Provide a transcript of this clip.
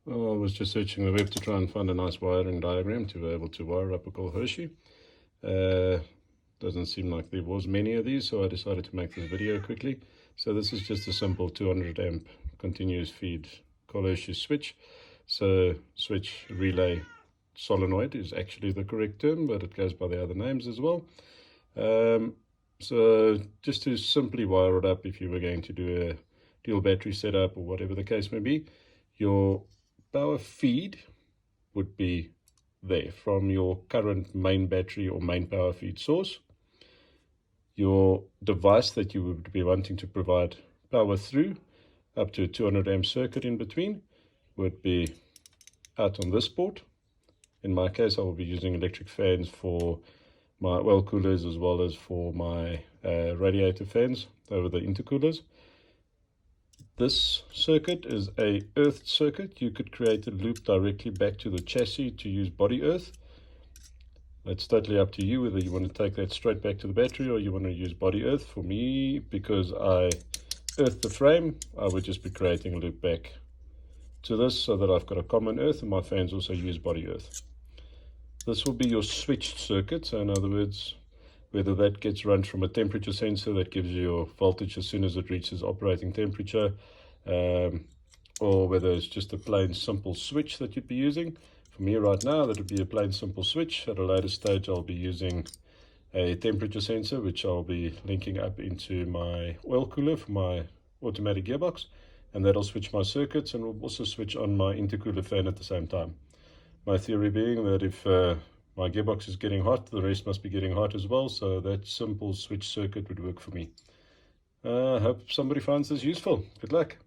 Well, I was just searching the web to try and find a nice wiring diagram to be able to wire up a Cole Hershey. Doesn't seem like there was many of these, so I decided to make this video quickly. So this is just a simple 200 amp continuous feed Cole Hershey switch. So switch relay solenoid is actually the correct term, but it goes by the other names as well. So just to simply wire it up, if you were going to do a dual battery setup or whatever the case may be, your power feed would be there from your current main battery or main power feed source. Your device that you would be wanting to provide power through, up to a 200 amp circuit in between, would be out on this port. In my case, I will be using electric fans for my oil coolers as well as for my radiator fans over the intercoolers. This circuit is a earthed circuit. You could create a loop directly back to the chassis to use body earth. It's totally up to you whether you want to take that straight back to the battery or you want to use body earth. For me, because I earthed the frame, I would just be creating a loop back to this so that I've got a common earth, and my fans also use body earth. This will be your switched circuit. So in other words, whether that gets run from a temperature sensor that gives you your voltage as soon as it reaches operating temperature, or whether it's just a plain simple switch that you'd be using. For me right now, that would be a plain simple switch. At a later stage, I'll be using a temperature sensor, which I'll be linking up into my oil cooler for my automatic gearbox, and that'll switch my circuits and will also switch on my intercooler fan at the same time. My theory being that if my gearbox is getting hot, the rest must be getting hot as well, so that simple switch circuit would work for me. I hope somebody finds this useful. Good luck.